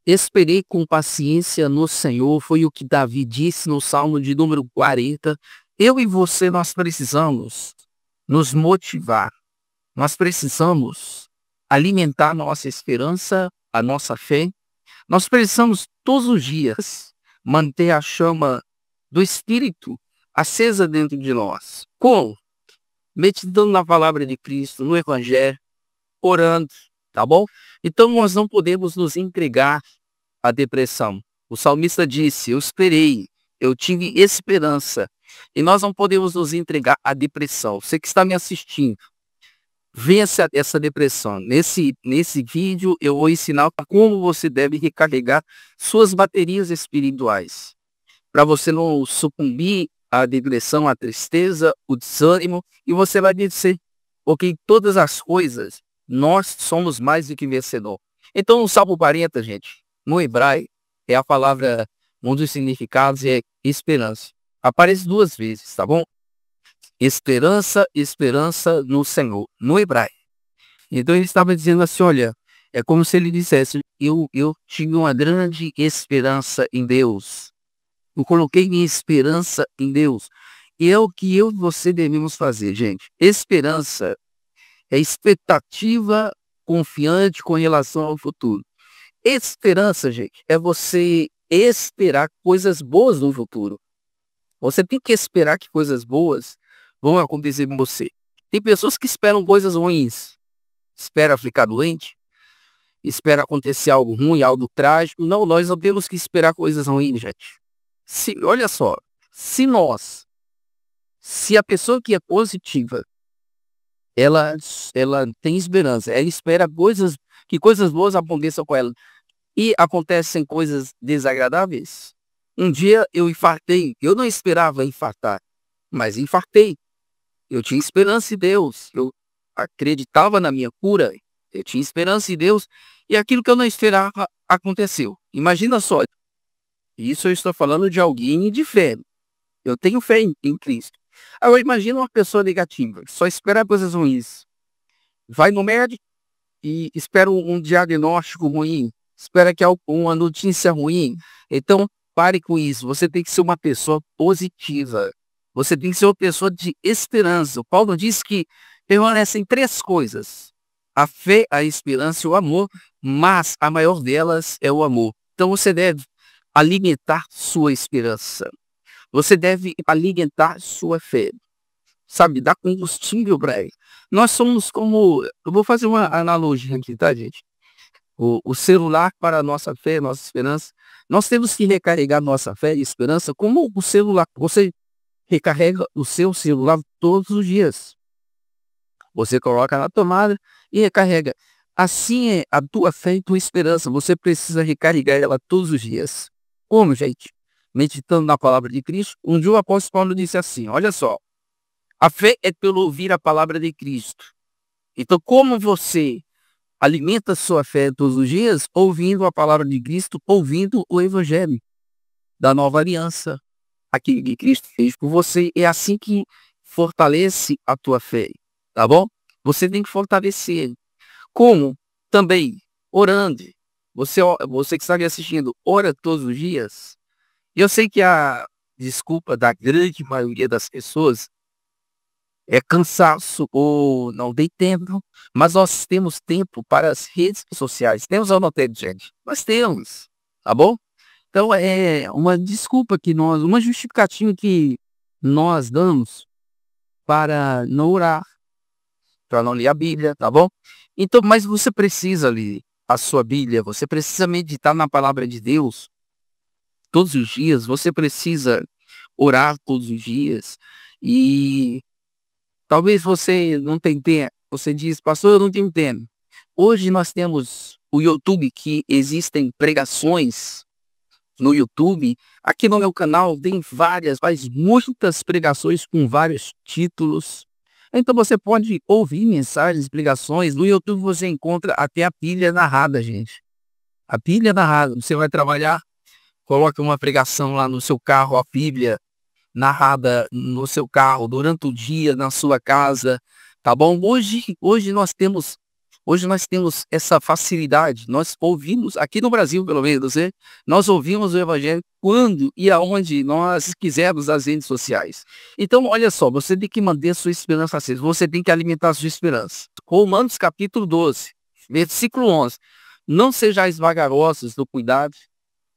Esperei com paciência no Senhor, foi o que Davi disse no Salmo de número 40. Eu e você, nós precisamos nos motivar, nós precisamos alimentar nossa esperança, a nossa fé. Nós precisamos todos os dias manter a chama do Espírito acesa dentro de nós. Como? Meditando na palavra de Cristo, no Evangelho, orando, tá bom? Então nós não podemos nos entregar à depressão. O salmista disse, eu esperei, eu tive esperança. E nós não podemos nos entregar à depressão. Você que está me assistindo, vença essa depressão. Nesse vídeo eu vou ensinar como você deve recarregar suas baterias espirituais. Para você não sucumbir à depressão, à tristeza, o desânimo, e você vai vencer. Porque em todas as coisas, nós somos mais do que vencedor. Então, no Salmo 40, gente, no hebraico, é a palavra, um dos significados é esperança. Aparece duas vezes, tá bom? Esperança, esperança no Senhor, no hebraico. Então ele estava dizendo assim, olha, é como se ele dissesse, eu tive uma grande esperança em Deus. Eu coloquei minha esperança em Deus. E é o que eu e você devemos fazer, gente. Esperança é expectativa confiante com relação ao futuro. Esperança, gente, é você esperar coisas boas no futuro. Você tem que esperar que coisas boas vão acontecer com você. Tem pessoas que esperam coisas ruins. Espera ficar doente, espera acontecer algo ruim, algo trágico. Não, nós não temos que esperar coisas ruins, gente. Olha só, se a pessoa que é positiva, ela tem esperança, ela espera que coisas boas aconteçam com ela e acontecem coisas desagradáveis. Um dia eu infartei, eu não esperava infartar, mas infartei. Eu tinha esperança em Deus, eu acreditava na minha cura, eu tinha esperança em Deus e aquilo que eu não esperava aconteceu. Imagina só, isso eu estou falando de alguém de fé. Eu tenho fé em Cristo. Agora imagina uma pessoa negativa, que só espera coisas ruins. Vai no médico e espera um diagnóstico ruim, espera que uma notícia ruim. Então, pare com isso. Você tem que ser uma pessoa positiva. Você tem que ser uma pessoa de esperança. O Paulo diz que permanecem três coisas: a fé, a esperança e o amor, mas a maior delas é o amor. Então você deve alimentar sua esperança. Você deve alimentar sua fé. Sabe, dar combustível para ele. Nós somos como... Eu vou fazer uma analogia aqui, tá, gente? O celular para a nossa fé, nossa esperança. Nós temos que recarregar nossa fé e esperança como o celular. Você recarrega o seu celular todos os dias. Você coloca na tomada e recarrega. Assim é a tua fé e tua esperança. Você precisa recarregar ela todos os dias. Como, gente? Meditando na palavra de Cristo. Um dia o apóstolo Paulo disse assim, olha só. A fé é pelo ouvir a palavra de Cristo. Então, como você alimenta sua fé todos os dias? Ouvindo a palavra de Cristo, ouvindo o Evangelho da nova aliança. Aquilo que Cristo fez por você. É assim que fortalece a tua fé. Tá bom? Você tem que fortalecer. Como? Também orando. Você que está me assistindo, ora todos os dias. Eu sei que a desculpa da grande maioria das pessoas é cansaço ou não tem tempo, mas nós temos tempo para as redes sociais. Temos ou não temos, gente? Nós temos, tá bom? Então é uma desculpa uma justificativa que nós damos para não orar, para não ler a Bíblia, tá bom? Então, mas você precisa ler a sua Bíblia, você precisa meditar na palavra de Deus todos os dias, você precisa orar todos os dias e talvez você não tenha tempo. Você diz, pastor, eu não tenho tempo. Hoje nós temos o YouTube, que existem pregações no YouTube. Aqui no meu canal tem muitas pregações com vários títulos. Então você pode ouvir mensagens, pregações. No YouTube você encontra até a Bíblia narrada, gente. A Bíblia narrada. Você vai trabalhar, coloca uma pregação lá no seu carro, a Bíblia narrada no seu carro, durante o dia, na sua casa, tá bom? Hoje nós temos Hoje nós temos essa facilidade, nós ouvimos, aqui no Brasil pelo menos, né? Nós ouvimos o evangelho quando e aonde nós quisermos nas redes sociais. Então, olha só, você tem que manter a sua esperança acesa, você tem que alimentar a sua esperança. Romanos capítulo 12, versículo 11. Não sejais vagarosos no cuidado,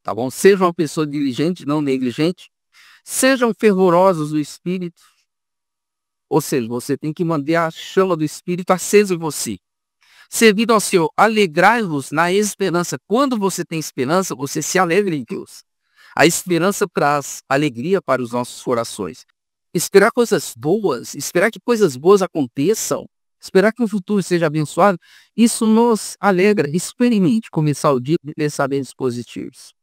tá bom? Seja uma pessoa diligente, não negligente. Sejam fervorosos no espírito. Ou seja, você tem que manter a chama do espírito acesa em você. Servindo ao Senhor, alegrai-vos na esperança. Quando você tem esperança, você se alegra em Deus. A esperança traz alegria para os nossos corações. Esperar coisas boas, esperar que coisas boas aconteçam, esperar que o futuro seja abençoado, isso nos alegra. Experimente começar o dia com pensamentos positivos.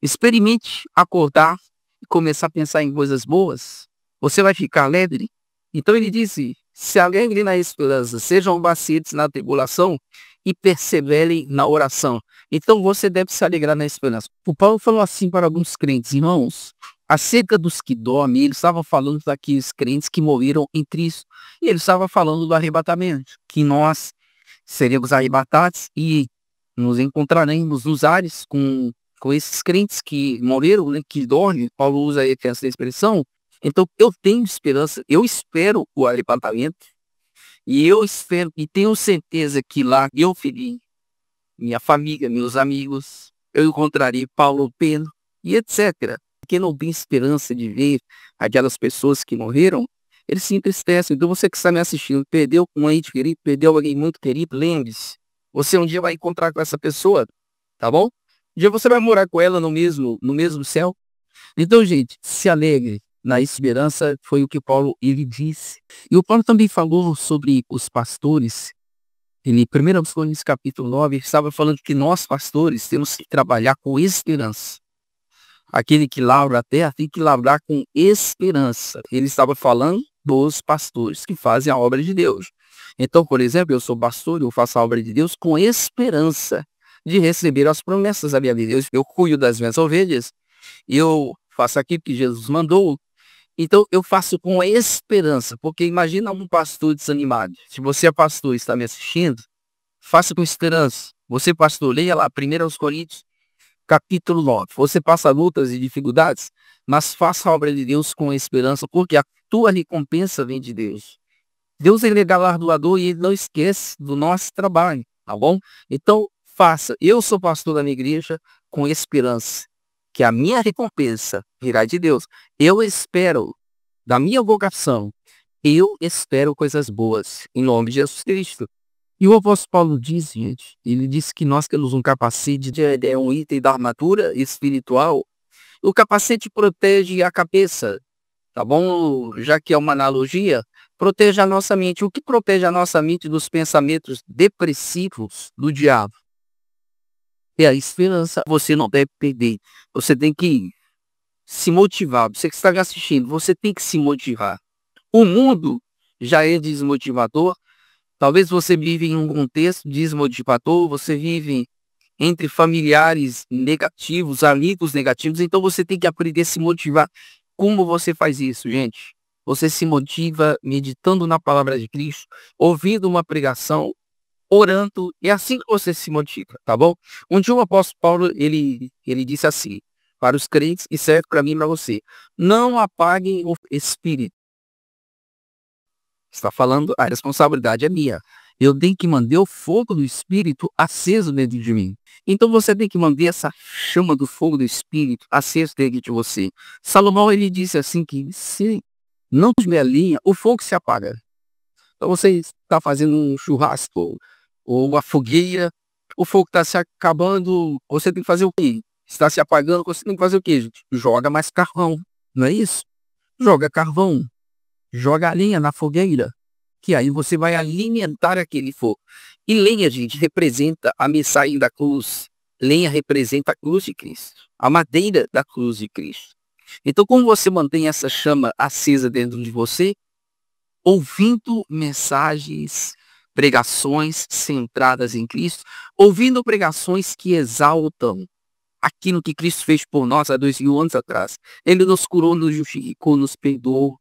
Experimente acordar e começar a pensar em coisas boas. Você vai ficar alegre. Então ele disse, se alegre na esperança, sejam pacientes na tribulação e perseverem na oração. Então você deve se alegrar na esperança. O Paulo falou assim para alguns crentes, irmãos, acerca dos que dormem, ele estava falando daqueles crentes que morreram em Cristo. E ele estava falando do arrebatamento, que nós seremos arrebatados e nos encontraremos nos ares com esses crentes que morreram, né, que dormem. Paulo usa aí essa expressão. Então, eu tenho esperança, eu espero o arrebatamento, e eu espero e tenho certeza que lá, meu filhinho, minha família, meus amigos, eu encontrarei Paulo, Pedro e etc. Quem não tem esperança de ver aquelas pessoas que morreram, eles se entristecem. Então, você que está me assistindo, perdeu um ente querido, perdeu alguém muito querido, lembre-se, você um dia vai encontrar com essa pessoa, tá bom? Um dia você vai morar com ela no mesmo céu. Então, gente, se alegre. Na esperança foi o que Paulo ele disse. E o Paulo também falou sobre os pastores. Ele, 1 Coríntios capítulo 9, estava falando que nós pastores temos que trabalhar com esperança. Aquele que lavra a terra tem que lavrar com esperança. Ele estava falando dos pastores que fazem a obra de Deus. Então, por exemplo, eu sou pastor, eu faço a obra de Deus com esperança de receber as promessas da minha vida. Eu cuido das minhas ovelhas, eu faço aquilo que Jesus mandou. Então, eu faço com esperança, porque imagina um pastor desanimado. Se você é pastor e está me assistindo, faça com esperança. Você, pastor, leia lá 1 Coríntios, capítulo 9. Você passa lutas e dificuldades, mas faça a obra de Deus com esperança, porque a tua recompensa vem de Deus. Deus ele é galardoador e ele não esquece do nosso trabalho, tá bom? Então, faça. Eu sou pastor da minha igreja com esperança, que a minha recompensa virá de Deus. Eu espero, da minha vocação, eu espero coisas boas, em nome de Jesus Cristo. E o apóstolo Paulo diz, gente, ele disse que nós temos um capacete, é um item da armadura espiritual. O capacete protege a cabeça, tá bom? Já que é uma analogia, protege a nossa mente. O que protege a nossa mente dos pensamentos depressivos do diabo? É a esperança. Você não deve perder. Você tem que se motivar. Você que está me assistindo, você tem que se motivar. O mundo já é desmotivador. Talvez você vive em um contexto desmotivador. Você vive entre familiares negativos, amigos negativos. Então você tem que aprender a se motivar. Como você faz isso, gente? Você se motiva meditando na palavra de Cristo, ouvindo uma pregação, orando, é assim que você se motiva, tá bom? Um dia o apóstolo Paulo, ele disse assim, para os crentes, e serve para mim e para você, não apaguem o espírito. Está falando, a responsabilidade é minha. Eu tenho que manter o fogo do espírito aceso dentro de mim. Então você tem que manter essa chama do fogo do espírito aceso dentro de você. Salomão, ele disse assim que se não tiver linha, o fogo se apaga. Então você está fazendo um churrasco ou uma fogueira, o fogo está se acabando, você tem que fazer o quê? Está se apagando, você tem que fazer o quê, gente? Joga mais carvão, não é isso? Joga carvão, joga a lenha na fogueira, que aí você vai alimentar aquele fogo. E lenha, gente, representa a mensagem da cruz. Lenha representa a cruz de Cristo, a madeira da cruz de Cristo. Então, como você mantém essa chama acesa dentro de você? Ouvindo mensagens, pregações centradas em Cristo, ouvindo pregações que exaltam aquilo que Cristo fez por nós há 2000 anos atrás. Ele nos curou, nos justificou, nos perdoou,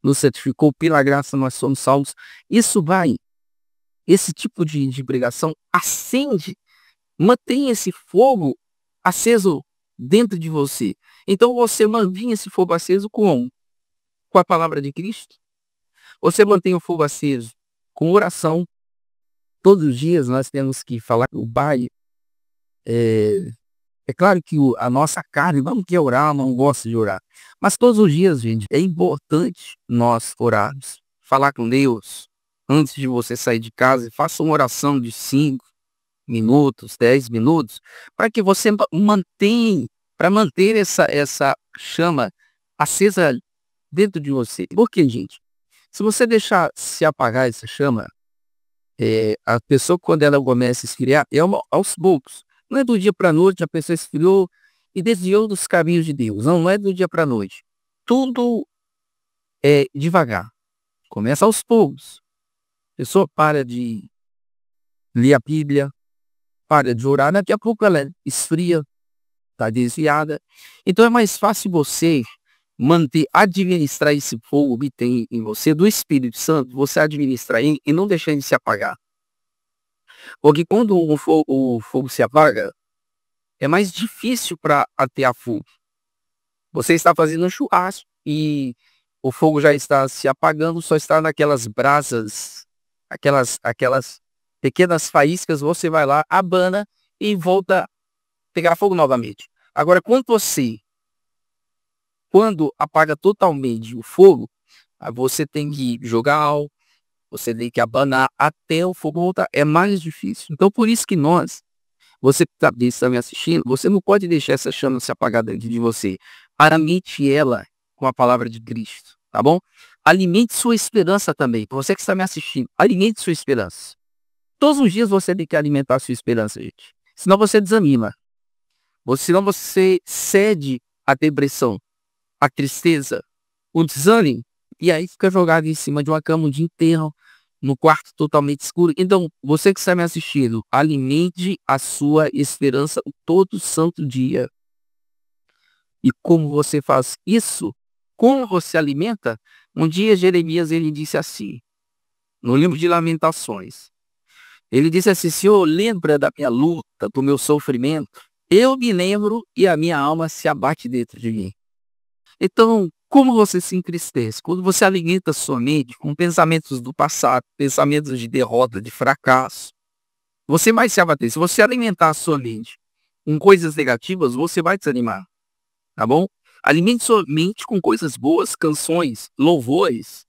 nos certificou, pela graça nós somos salvos. Isso vai esse tipo de pregação acende, mantém esse fogo aceso dentro de você. Então você mantém esse fogo aceso com a palavra de Cristo. Você mantém o fogo aceso com oração. Todos os dias nós temos que falar o Pai. É claro que a nossa carne não quer orar, não gosta de orar. Mas todos os dias, gente, é importante nós orarmos. Falar com Deus. Antes de você sair de casa, faça uma oração de 5 minutos, 10 minutos, para que você para manter essa chama acesa dentro de você. Por quê, gente? Se você deixar se apagar essa chama, a pessoa, quando ela começa a esfriar, aos poucos. Não é do dia para a noite, a pessoa esfriou e desviou dos caminhos de Deus. Não, não é do dia para a noite. Tudo é devagar. Começa aos poucos. A pessoa para de ler a Bíblia, para de orar, daqui a pouco ela esfria, está desviada. Então é mais fácil você administrar esse fogo que tem em você, do Espírito Santo, você administrar ele e não deixar ele se apagar. Porque quando o fogo se apaga, é mais difícil para atear fogo. Você está fazendo um churrasco e o fogo já está se apagando, só está naquelas brasas, aquelas pequenas faíscas, você vai lá, abana e volta a pegar fogo novamente. Agora, quando apaga totalmente o fogo, você tem que jogar álcool, você tem que abanar até o fogo voltar. É mais difícil. Então, por isso que você que está me assistindo, você não pode deixar essa chama se apagar dentro de você. Alimente ela com a palavra de Cristo, tá bom? Alimente sua esperança também. Você que está me assistindo, alimente sua esperança. Todos os dias você tem que alimentar sua esperança, gente. Senão você desanima. Senão você cede à depressão, à tristeza, o desânimo. E aí fica jogado em cima de uma cama o dia inteiro, no quarto totalmente escuro. Então, você que está me assistindo, alimente a sua esperança todo santo dia. E como você faz isso? Como você alimenta? Um dia Jeremias ele disse assim, no livro de Lamentações. Ele disse assim: Senhor, lembra da minha luta, do meu sofrimento? Eu me lembro e a minha alma se abate dentro de mim. Então, como você se entristece? Quando você alimenta sua mente com pensamentos do passado, pensamentos de derrota, de fracasso, você vai se abater. Se você alimentar a sua mente com coisas negativas, você vai desanimar. Tá bom? Alimente sua mente com coisas boas, canções, louvores.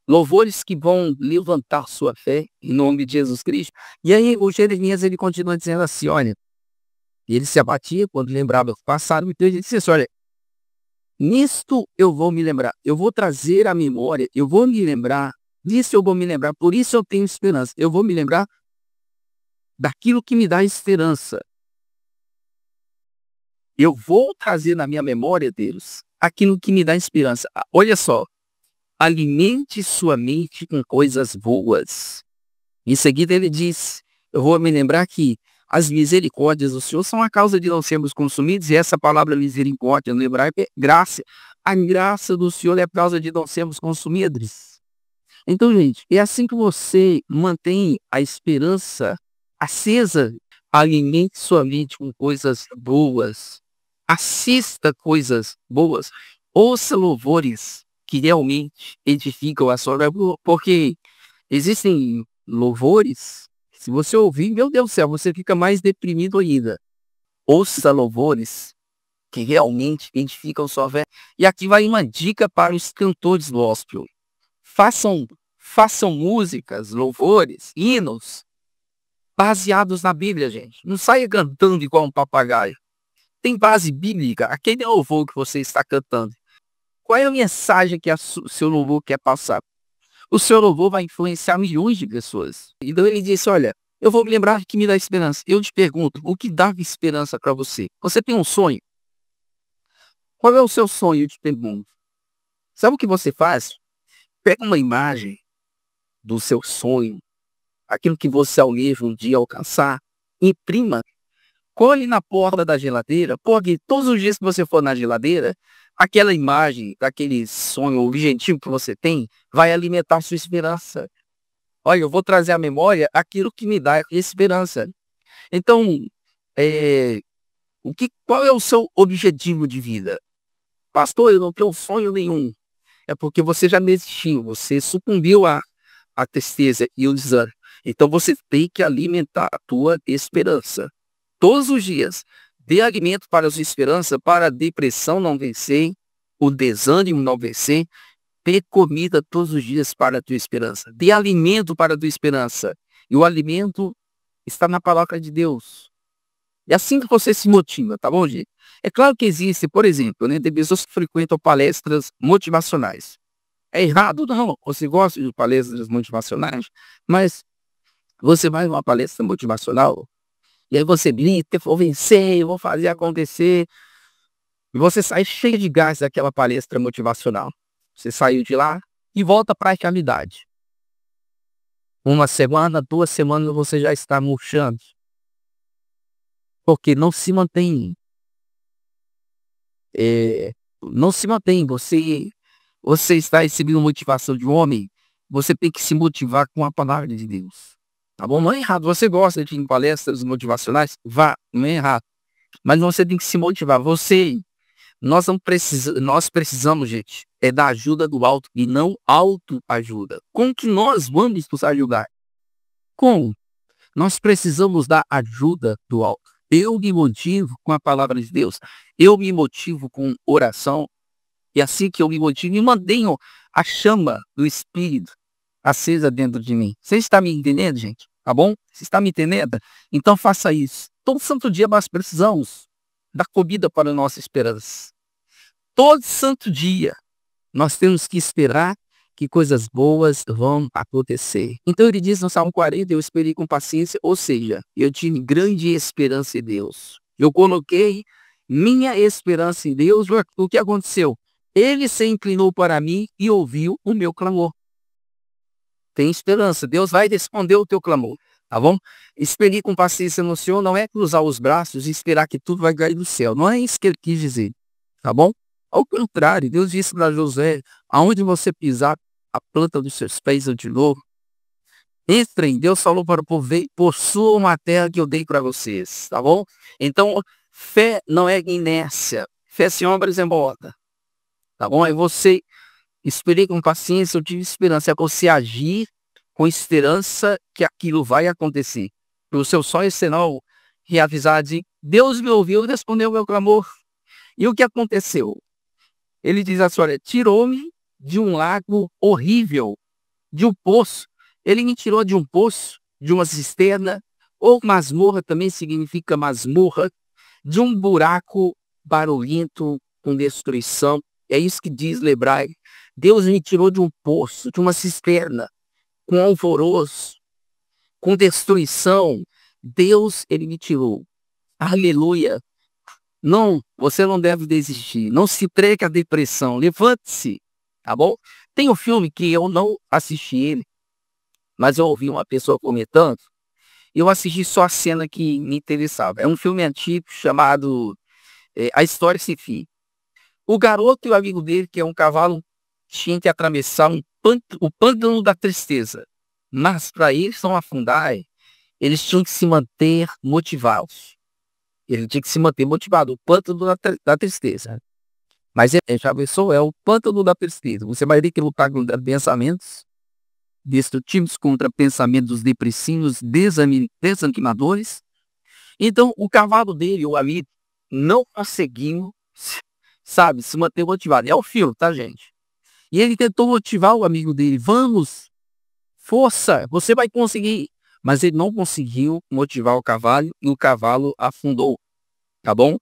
Louvores que vão levantar sua fé em nome de Jesus Cristo. E aí o Jeremias ele continua dizendo assim, olha, ele se abatia quando lembrava do passado, então ele disse assim, olha, nisto eu vou me lembrar, eu vou trazer a memória, eu vou me lembrar, disso eu vou me lembrar, por isso eu tenho esperança, eu vou me lembrar daquilo que me dá esperança. Eu vou trazer na minha memória, Deus, aquilo que me dá esperança. Olha só, alimente sua mente com coisas boas. Em seguida ele diz, eu vou me lembrar que as misericórdias do Senhor são a causa de não sermos consumidos, e essa palavra misericórdia no hebraico é graça. A graça do Senhor é a causa de não sermos consumidos. Então, gente, é assim que você mantém a esperança acesa. Alimente sua mente com coisas boas. Assista coisas boas. Ouça louvores que realmente edificam a sua vida, porque existem louvores, se você ouvir, meu Deus do céu, você fica mais deprimido ainda. Ouça louvores que realmente edificam sua fé. E aqui vai uma dica para os cantores gospel. Façam músicas, louvores, hinos, baseados na Bíblia, gente. Não saia cantando igual um papagaio. Tem base bíblica, aquele louvor que você está cantando. Qual é a mensagem que seu louvor quer passar? O seu louvor vai influenciar milhões de pessoas. Então ele disse, olha, eu vou me lembrar que me dá esperança. Eu te pergunto, o que dá esperança para você? Você tem um sonho? Qual é o seu sonho? Eu te pergunto. Sabe o que você faz? Pega uma imagem do seu sonho, aquilo que você almeja um dia alcançar, imprima, colhe na porta da geladeira, porque todos os dias que você for na geladeira, aquela imagem, daquele sonho, o objetivo que você tem, vai alimentar sua esperança. Olha, eu vou trazer à memória aquilo que me dá esperança. Então, eh, qual é o seu objetivo de vida? Pastor, eu não tenho sonho nenhum. É porque você já desistiu, você sucumbiu à tristeza e ao desânimo. Então você tem que alimentar a tua esperança. Todos os dias. Dê alimento para a sua esperança, para a depressão não vencer, o desânimo não vencer. Dê comida todos os dias para a tua esperança. Dê alimento para a tua esperança. E o alimento está na palavra de Deus. É assim que você se motiva, tá bom, gente? É claro que existe, por exemplo, né, tem pessoas que frequentam palestras motivacionais. É errado? Não. Você gosta de palestras motivacionais, mas você vai numa palestra motivacional e aí você grita, eu vou vencer, eu vou fazer acontecer. E você sai cheio de gás daquela palestra motivacional. Você saiu de lá e volta para a realidade. Uma semana, 2 semanas você já está murchando. Porque não se mantém. eh, não se mantém. Você está recebendo motivação de um homem, você tem que se motivar com a palavra de Deus. Tá bom? Não é errado. Você gosta de ir em palestras motivacionais? Vá, não é errado. Mas você tem que se motivar. Nós precisamos, gente, é da ajuda do alto e não autoajuda. Como que nós vamos nos ajudar? Como? Nós precisamos da ajuda do alto. Eu me motivo com a palavra de Deus. Eu me motivo com oração. E assim que eu me motivo, me mantenho a chama do Espírito acesa dentro de mim. Você está me entendendo, gente? Tá bom? Você está me entendendo? Então faça isso. Todo santo dia nós precisamos da comida para a nossa esperança. Todo santo dia nós temos que esperar que coisas boas vão acontecer. Então ele diz no Salmo 40, eu esperei com paciência, ou seja, eu tive grande esperança em Deus. Eu coloquei minha esperança em Deus. O que aconteceu? Ele se inclinou para mim e ouviu o meu clamor. Tem esperança. Deus vai responder o teu clamor. Tá bom? Esperar com paciência no Senhor não é cruzar os braços e esperar que tudo vai cair do céu. Não é isso que ele quis dizer. Tá bom? Ao contrário, Deus disse para José, aonde você pisar a planta dos seus pés de novo, entrem. Deus falou para o povo, possua uma terra que eu dei para vocês. Tá bom? Então, fé não é inércia. Fé sem obras é morta. Tá bom? É você esperei com paciência, eu tive esperança. É você agir com esperança que aquilo vai acontecer. O seu sonho serão realizados. Deus me ouviu e respondeu o meu clamor. E o que aconteceu? Ele diz assim, olha, tirou-me de um lago horrível, de um poço. Ele me tirou de um poço, de uma cisterna, ou masmorra também significa masmorra, de um buraco barulhento com destruição. É isso que diz Hebraico. Deus me tirou de um poço, de uma cisterna, com alvoroço, com destruição. Deus, ele me tirou. Aleluia. Não, você não deve desistir. Não se entregue à depressão. Levante-se. Tá bom? Tem um filme que eu não assisti ele, mas eu ouvi uma pessoa comentando. Eu assisti só a cena que me interessava. É um filme antigo chamado A História Sem Fim. O garoto e o amigo dele, que é um cavalo, tinham que atravessar o pântano da tristeza. Mas para eles não afundar, eles tinham que se manter motivados. Ele tinha que se manter motivado. O pântano da tristeza. Mas já pensou? É o pântano da tristeza. Você vai ter que lutar contra pensamentos destrutivos, contra pensamentos depressivos, desanimadores. Então, o cavalo dele, o amigo, não conseguiu, sabe, se manter motivado. É o filme, tá, gente? E ele tentou motivar o amigo dele. Vamos, força, você vai conseguir. Mas ele não conseguiu motivar o cavalo e o cavalo afundou. Tá bom?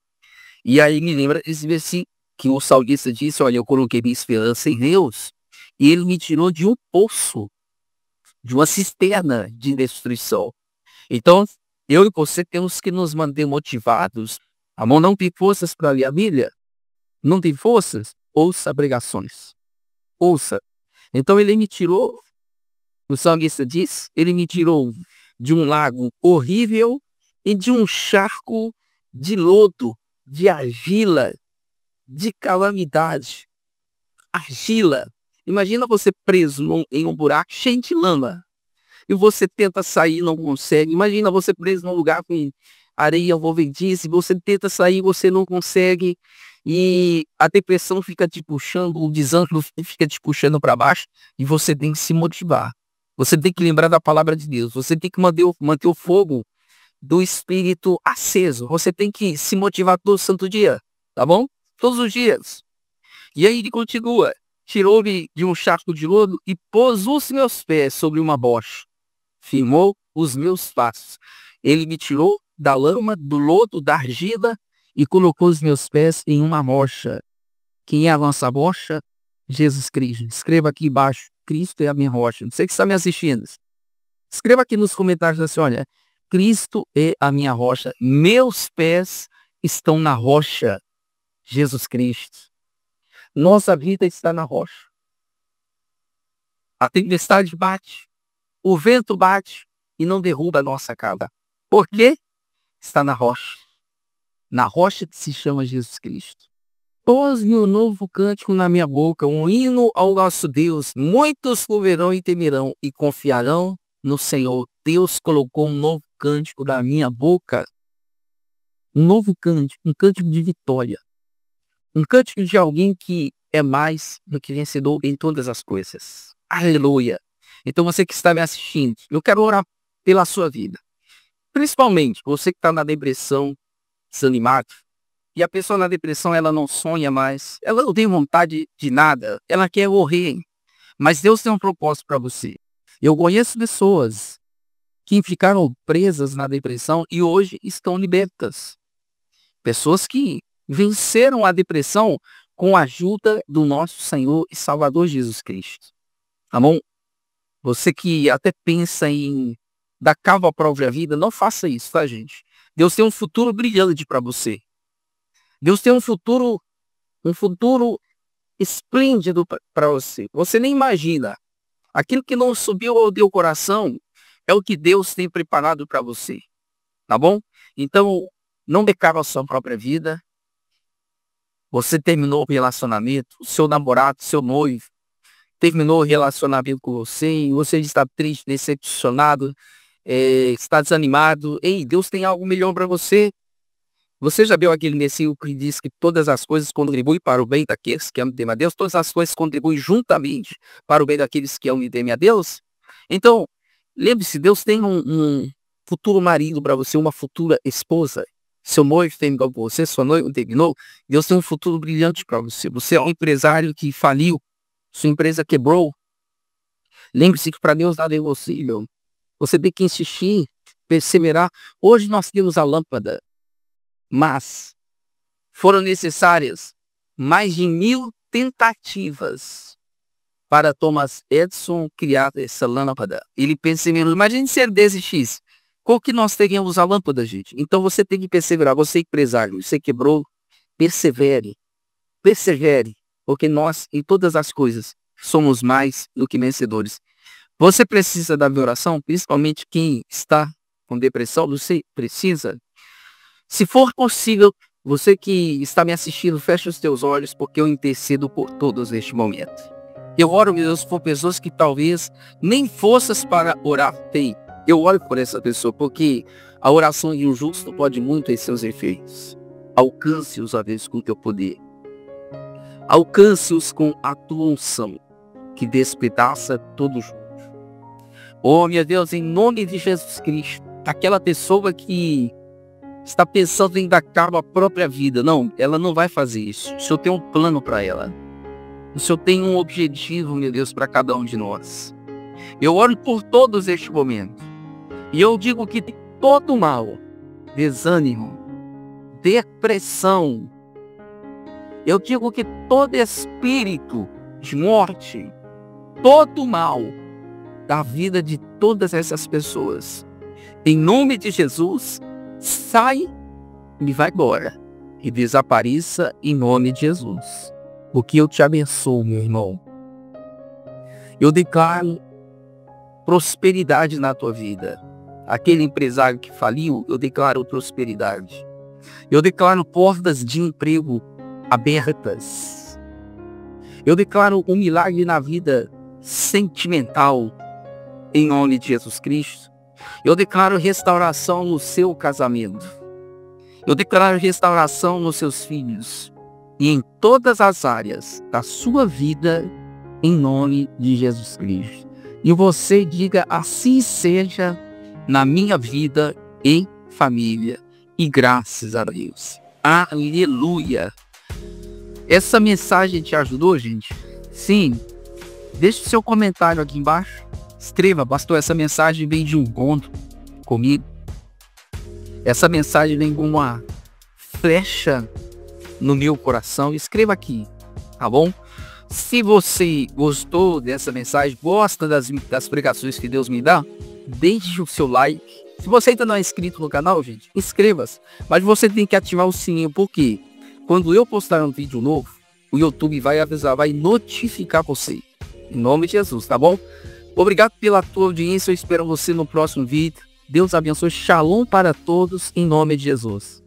E aí me lembra esse versículo que o salmista disse, olha, eu coloquei minha esperança em Deus e ele me tirou de um poço, de uma cisterna de destruição. Então, eu e você temos que nos manter motivados. A mão não tem forças para ler a Bíblia? Não tem forças? Ouça pregações. Ouça. Então ele me tirou, o salmista diz, ele me tirou de um lago horrível e de um charco de lodo, de argila, de calamidade. Argila. Imagina você preso em um buraco cheio de lama. e você tenta sair, não consegue. Imagina você preso num lugar com areia movediça, e você tenta sair, você não consegue, e a depressão fica te puxando, o desânimo fica te puxando para baixo, e você tem que se motivar. Você tem que lembrar da palavra de Deus. Você tem que manter o fogo do Espírito aceso. Você tem que se motivar todo santo dia, tá bom? Todos os dias. E aí ele continua. Tirou-me de um charco de lodo e pôs os meus pés sobre uma bocha. Firmou os meus passos. Ele me tirou da lama, do lodo, da argila e colocou os meus pés em uma rocha. Quem é a nossa rocha? Jesus Cristo. Escreva aqui embaixo. Cristo é a minha rocha. Não sei que está me assistindo. Escreva aqui nos comentários assim, olha. Cristo é a minha rocha. Meus pés estão na rocha. Jesus Cristo. Nossa vida está na rocha. A tempestade bate. O vento bate e não derruba a nossa casa. Por quê? Está na rocha. Na rocha que se chama Jesus Cristo. Pôs-me um novo cântico na minha boca, um hino ao nosso Deus. Muitos ouvirão e temerão e confiarão no Senhor. Deus colocou um novo cântico na minha boca. Um novo cântico, um cântico de vitória. Um cântico de alguém que é mais do que vencedor em todas as coisas. Aleluia. Então você que está me assistindo, eu quero orar pela sua vida. Principalmente você que está na depressão, desanimado. E a pessoa na depressão, ela não sonha mais. Ela não tem vontade de nada. Ela quer morrer. Mas Deus tem um propósito para você. Eu conheço pessoas que ficaram presas na depressão e hoje estão libertas. Pessoas que venceram a depressão com a ajuda do nosso Senhor e Salvador Jesus Cristo. Tá bom? Você que até pensa em dar cabo à própria vida, não faça isso, tá, gente? Deus tem um futuro brilhante para você. Deus tem um futuro esplêndido para você. Você nem imagina. Aquilo que não subiu ao teu coração é o que Deus tem preparado para você. Tá bom? Então, não decaba a sua própria vida. Você terminou o relacionamento, o seu namorado, seu noivo, terminou o relacionamento com você e você está triste, decepcionado, está desanimado. Ei, Deus tem algo melhor para você. Você já viu aquele versículo que diz que todas as coisas contribuem para o bem daqueles que amam e temem a Deus? Todas as coisas contribuem juntamente para o bem daqueles que amam e temem a Deus? Então, lembre-se, Deus tem um futuro marido para você, uma futura esposa. Seu noivo terminou com você, sua noiva terminou. Deus tem um futuro brilhante para você. Você é um empresário que faliu, sua empresa quebrou. Lembre-se que para Deus nada é impossível. Você tem que insistir, perseverar. Hoje nós temos a lâmpada. Mas foram necessárias mais de 1000 tentativas para Thomas Edison criar essa lâmpada. Ele perseverou. Imagine se ele desistisse. Qual que nós teríamos a lâmpada, gente? Então você tem que perseverar. Você empresário, você quebrou, persevere. Persevere. Porque nós, em todas as coisas, somos mais do que vencedores. Você precisa da minha oração, principalmente quem está com depressão, você precisa. Se for possível, você que está me assistindo, feche os teus olhos, porque eu intercedo por todos neste momento. Eu oro, meu Deus, por pessoas que talvez nem forças para orar têm. Eu oro por essa pessoa, porque a oração de um justo pode muito em seus efeitos. Alcance-os, a vez, com o teu poder. Alcance-os com a tua unção, que despedaça todo jugo. Oh, meu Deus, em nome de Jesus Cristo, aquela pessoa que está pensando em dar cabo à própria vida. Não, ela não vai fazer isso. O Senhor tem um plano para ela. O Senhor tem um objetivo, meu Deus, para cada um de nós. Eu oro por todos este momento. E eu digo que todo mal, desânimo, depressão, eu digo que todo espírito de morte, todo mal da vida de todas essas pessoas, em nome de Jesus, sai e vai embora. E desapareça em nome de Jesus. Porque eu te abençoo, meu irmão. Eu declaro prosperidade na tua vida. Aquele empresário que faliu, eu declaro prosperidade. Eu declaro portas de emprego abertas. Eu declaro um milagre na vida sentimental. em nome de Jesus Cristo. Eu declaro restauração no seu casamento. Eu declaro restauração nos seus filhos e em todas as áreas da sua vida, em nome de Jesus Cristo. E você diga: assim seja na minha vida em família. E graças a Deus. Aleluia. Essa mensagem te ajudou, gente? Sim. Deixe o seu comentário aqui embaixo. Escreva: pastor, essa mensagem vem de um encontro comigo. Essa mensagem vem com uma flecha no meu coração. Escreva aqui, tá bom? Se você gostou dessa mensagem, gosta das pregações que Deus me dá, deixe o seu like. Se você ainda não é inscrito no canal, gente, inscreva-se. Mas você tem que ativar o sininho, porque quando eu postar um vídeo novo, o YouTube vai avisar, vai notificar você. Em nome de Jesus, tá bom? Obrigado pela tua audiência. Eu espero você no próximo vídeo. Deus abençoe. Shalom para todos, em nome de Jesus.